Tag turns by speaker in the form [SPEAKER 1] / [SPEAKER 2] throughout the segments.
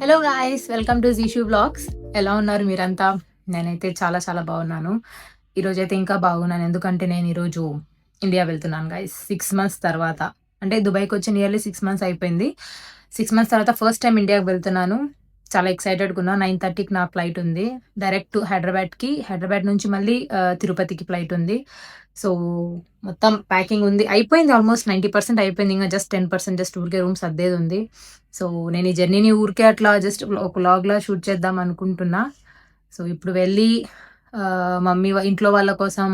[SPEAKER 1] Hello guys, welcome to Jeeshu blogs. ఎలా ఉన్నారు మీరంతా? నేనైతే చాలా చాలా బాగున్నాను. ఈరోజైతే ఇంకా బాగున్నాను. ఎందుకంటే నేను ఈరోజు ఇండియా వెళ్తున్నాను గాయ్స్. 6 మంత్స్ తర్వాత. అంటే దుబాయ్‌కి వచ్చి నియర్లీ 6 మంత్స్ అయిపోయింది. 6 మంత్స్ తర్వాత ఫస్ట్ టైం ఇండియాకి వెళ్తున్నాను. చాలా ఎక్సైటెడ్‌గా ఉన్నా. 9:30కి నా ఫ్లైట్ ఉంది. డైరెక్ట్ టు హైదరాబాద్‌కి. హైదరాబాద్ నుంచి మళ్ళీ తిరుపతికి ఫ్లైట్ ఉంది. సో, మొత్తం ప్యాకింగ్ ఉంది. అయిపోయింది, ఆల్మోస్ట్ 90% అయిపోయింది. ఇంగా జస్ట్ 10% జస్ట్ ఊరికే రూమ్ సర్దేదుంది. సో, నేను ఈ జర్నీని ఊరికే అట్లా జస్ట్ ఒక వ్లాగ్‌లా షూట్ చేద్దాం అనుకుంటున్నా. సో, ఇప్పుడు వెళ్ళి మమ్మీ ఇంట్లో వాళ్ళ కోసం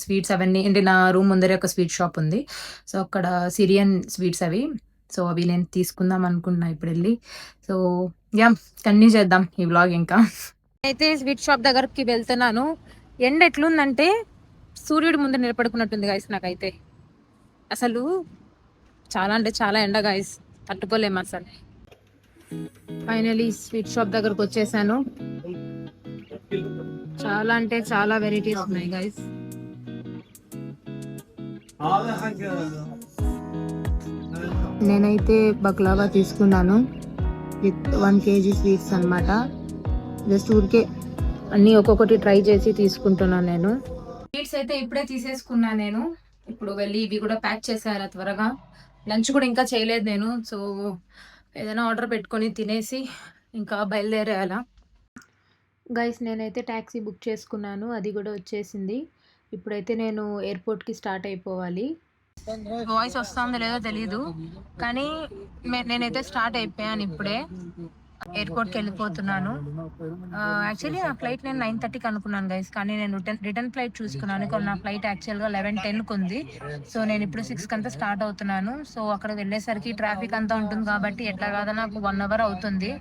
[SPEAKER 1] స్వీట్స్ అవన్నీ, అంటే నా రూమ్ ముందరే ఒక స్వీట్ షాప్ ఉంది. సో, అక్కడ సిరియన్ స్వీట్స్ అవి. సో, అవి నేను తీసుకుందాం అనుకుంటున్నా ఇప్పుడెళ్ళి. So, yeah! కంటిన్యూ చేద్దాం ఈ వ్లాగ్ ఇంకా. అయితే స్వీట్ షాప్ దగ్గరికి వెళ్తున్నాను. ఎండ ఎట్లుందంటే సూర్యుడి ముందు నిలబడుకున్నట్టుంది గైస్ నాకైతే. అసలు చాలా అంటే చాలా ఎండ గైస్, తట్టుకోలేము అసలు. ఫైనలీ స్వీట్ షాప్ దగ్గరకు వచ్చేసాను. చాలా అంటే చాలా వెరైటీస్ ఉన్నాయి గైస్. నేనైతే బక్లావా తీసుకున్నాను విత్ 1 kg స్వీట్స్ అన్నమాట. జస్ట్ ఊరికే అన్నీ ఒక్కొక్కటి ట్రై చేసి తీసుకుంటున్నాను నేను. స్వీట్స్ అయితే ఇప్పుడే తీసేసుకున్నా నేను. ఇప్పుడు వెళ్ళి ఇవి కూడా ప్యాక్ చేశారా త్వరగా. లంచ్ కూడా ఇంకా చేయలేదు నేను. సో, ఏదైనా ఆర్డర్ పెట్టుకొని తినేసి ఇంకా బయలుదేరేయాలా. గైస్, నేనైతే ట్యాక్సీ బుక్ చేసుకున్నాను. అది కూడా వచ్చేసింది. ఇప్పుడైతే నేను ఎయిర్పోర్ట్కి స్టార్ట్ అయిపోవాలి. వాయిస్ వస్తుందో లేదో తెలీదు, కానీ నేనైతే స్టార్ట్ అయిపోయాను ఇప్పుడే. ఎయిర్పోర్ట్కి వెళ్ళిపోతున్నాను. యాక్చువల్లీ నా ఫ్లైట్ నేను 9:30కి అనుకున్నాను గైస్, కానీ నేను రిటర్న్ ఫ్లైట్ చూసుకున్నాను. ఇక్కడ నా ఫ్లైట్ యాక్చువల్గా 11:10కి ఉంది. సో, నేను ఇప్పుడు 6కి అంతా స్టార్ట్ అవుతున్నాను. సో, అక్కడికి వెళ్ళేసరికి ట్రాఫిక్ అంతా ఉంటుంది కాబట్టి ఎట్లా కాదా నాకు 1 hour అవుతుంది.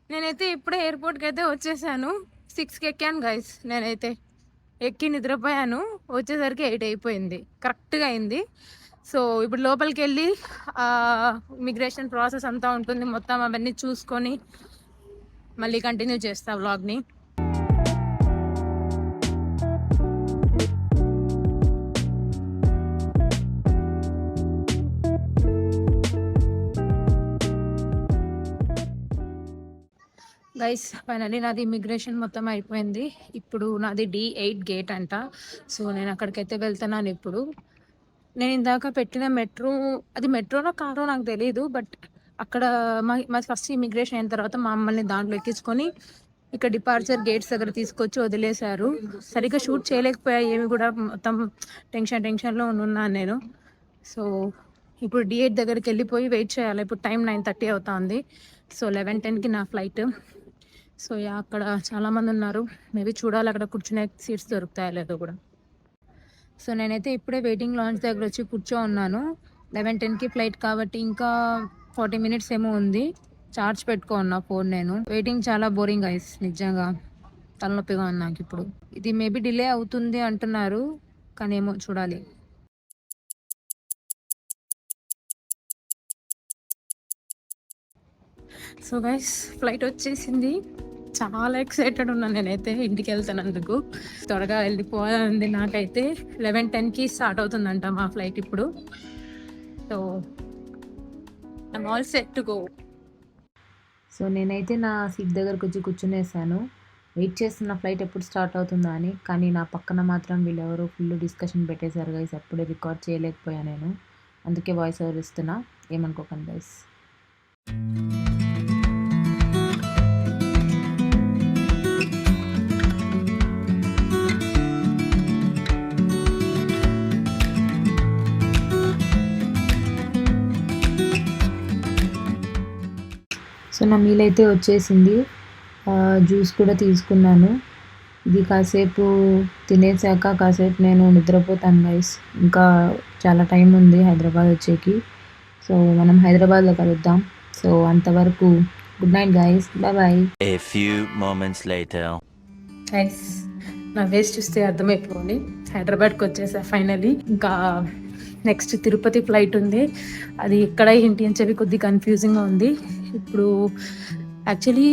[SPEAKER 1] నేనైతే ఇప్పుడే ఎయిర్పోర్ట్కి అయితే వచ్చేసాను. 6కి ఎక్కాను గైస్. నేనైతే ఎక్కి నిద్రపోయాను. వచ్చేసరికి 8 అయిపోయింది. కరెక్ట్గా అయింది. సో, ఇప్పుడు లోపలికి వెళ్ళి ఇమిగ్రేషన్ ప్రాసెస్ అంతా ఉంటుంది, మొత్తం అవన్నీ చూసుకొని మళ్ళీ కంటిన్యూ చేస్తా వ్లాగ్ని. గైస్, ఫైనల్లీ నాది ఇమిగ్రేషన్ మొత్తం అయిపోయింది. ఇప్పుడు నాది D8 గేట్ అంట. సో, నేను అక్కడికైతే వెళ్తున్నాను ఇప్పుడు. నేను ఇందాక పెట్టిన మెట్రో, అది మెట్రోలో కారో నాకు తెలియదు. బట్ అక్కడ మా ఫస్ట్ ఇమిగ్రేషన్ అయిన తర్వాత మమ్మల్ని దాంట్లో ఎక్కించుకొని ఇక్కడ డిపార్చర్ గేట్స్ దగ్గర తీసుకొచ్చి వదిలేశారు. సరిగ్గా షూట్ చేయలేకపోయా ఏమి కూడా, మొత్తం టెన్షన్లో ఉన్నాను నేను. సో, ఇప్పుడు D8 దగ్గరికి వెళ్ళిపోయి వెయిట్ చేయాలి. ఇప్పుడు టైం 9:30 అవుతుంది. సో, 11:10కి నా ఫ్లైట్. సో, అక్కడ చాలామంది ఉన్నారు. మేబీ చూడాలి అక్కడ కూర్చునే సీట్స్ దొరుకుతాయో లేదో కూడా. సో, నేనైతే ఇప్పుడే వెయిటింగ్ లాంచ్ దగ్గర వచ్చి ఉన్నాను. 11:10కి ఫ్లైట్ కాబట్టి ఇంకా 40 minutes ఏమో ఉంది. చార్జ్ పెట్టుకున్నా ఫోన్ నేను. వెయిటింగ్ చాలా బోరింగ్ గైస్, నిజంగా తలనొప్పిగా ఉంది నాకు ఇప్పుడు. ఇది మేబీ డిలే అవుతుంది అంటున్నారు, కానీ ఏమో చూడాలి. సో గైస్, ఫ్లైట్ వచ్చేసింది. చాలా ఎక్సైటెడ్ ఉన్నాను నేనైతే ఇంటికి వెళ్తానందుకు. త్వరగా వెళ్ళిపోవాలంది నాకైతే. 11:10కి స్టార్ట్ అవుతుందంట మా ఫ్లైట్ ఇప్పుడు. So, I'm all set to go. So, నేనైతే నా సీట్ దగ్గరకు వచ్చి కూర్చునేసాను. వెయిట్ చేస్తున్న ఫ్లైట్ ఎప్పుడు స్టార్ట్ అవుతుందా అని. కానీ నా పక్కన మాత్రం వీళ్ళెవరో ఫుల్ డిస్కషన్ పెట్టేశారు గైస్. అప్పుడే రికార్డ్ చేయలేకపోయా నేను. అందుకే వాయిస్ ఓవర్ ఇస్తున్నా, ఏమనుకోకండి గైస్. సో, నా మీల్ అయితే వచ్చేసింది. జ్యూస్ కూడా తీసుకున్నాను. ఇది కాసేపు తినేసాక కాసేపు నేను నిద్రపోతాను గైస్. ఇంకా చాలా టైం ఉంది హైదరాబాద్ వచ్చేకి. సో, మనం హైదరాబాద్లో కలుద్దాం. సో, అంతవరకు good night guys, bye.
[SPEAKER 2] A few moments later.
[SPEAKER 1] Guys, నా వేస్ట్ చూస్తే అర్థమైపోయింది. హైదరాబాద్కి వచ్చేసా ఫైనలీ. ఇంకా నెక్స్ట్ తిరుపతి ఫ్లైట్ ఉంది. అది ఎక్కడ ఏంటి అని చెప్పి కొద్దిగా కన్ఫ్యూజింగ్గా ఉంది. ఇప్పుడు యాక్చువల్లీ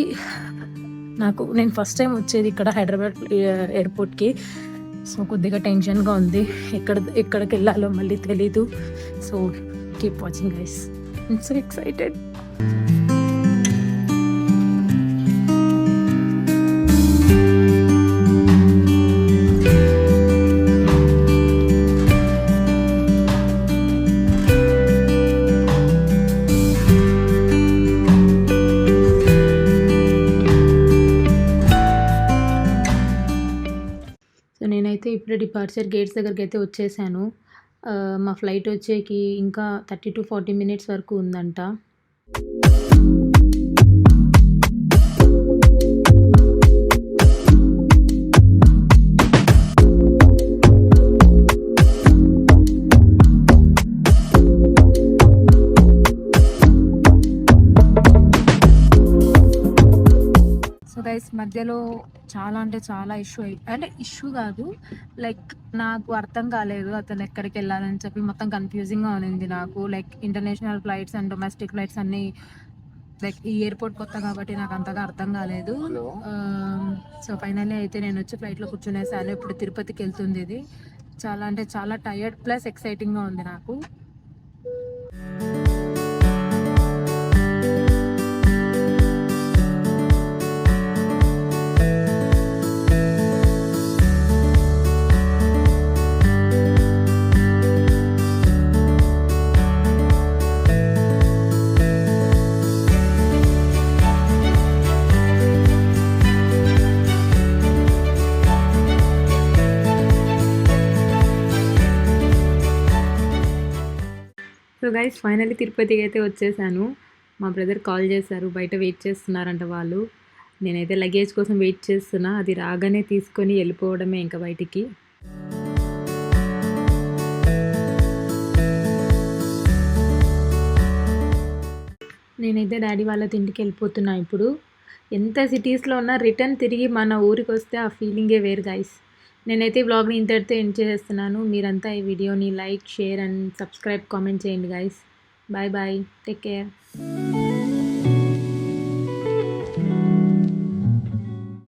[SPEAKER 1] నేను ఫస్ట్ టైం వచ్చేది ఇక్కడ హైదరాబాద్ ఎయిర్పోర్ట్కి. సో కొద్దిగా టెన్షన్గా ఉంది. ఎక్కడికి వెళ్ళాలో మళ్ళీ తెలీదు. So keep watching guys. I'm so excited. So నేనైతే ఇప్పుడే డిపార్చర్ గేట్స్ దగ్గరికి అయితే వచ్చేసాను. మా ఫ్లైట్ వచ్చేకి ఇంకా 30 to 40 మినిట్స్ వరకు ఉందంట. సో గైస్ మధ్యలో చాలా అంటే చాలా ఇష్యూ కాదు, లైక్ నాకు అర్థం కాలేదు అతను ఎక్కడికి వెళ్ళాలని చెప్పి. మొత్తం కన్ఫ్యూజింగ్గా ఉంది నాకు. Like international flights and domestic flights అన్నీ, లైక్ ఈ ఎయిర్పోర్ట్ కొత్త కాబట్టి నాకు అంతగా అర్థం కాలేదు. సో ఫైనల్లీ అయితే నేను వచ్చి ఫ్లైట్లో కూర్చునేసాను. ఇప్పుడు తిరుపతికి వెళ్తుంది ఇది. చాలా అంటే చాలా టైర్డ్ ప్లస్ ఎక్సైటింగ్గా ఉంది నాకు. సో గైస్ ఫైనల్లీ తిరుపతికి అయితే వచ్చేసాను. మా బ్రదర్ కాల్ చేశారు, బయట వెయిట్ చేస్తున్నారంట వాళ్ళు. నేనైతే లగేజ్ కోసం వెయిట్ చేస్తున్నా. అది రాగానే తీసుకొని వెళ్ళిపోవడమే ఇంకా బయటికి. నేనైతే డాడీ వాళ్ళ ఇంటికి వెళ్ళిపోతున్నా ఇప్పుడు. ఎంత సిటీస్లో ఉన్నా రిటర్న్ తిరిగి మన ఊరికి వస్తే ఆ ఫీలింగే వేరు గైస్. నేనైతే ఈ వ్లాగ్ని ఇంతటితో ఎండ్ చేసేస్తున్నాను. మీరంతా ఈ వీడియోని like, share and subscribe, comment చేయండి guys. Bye bye, take care.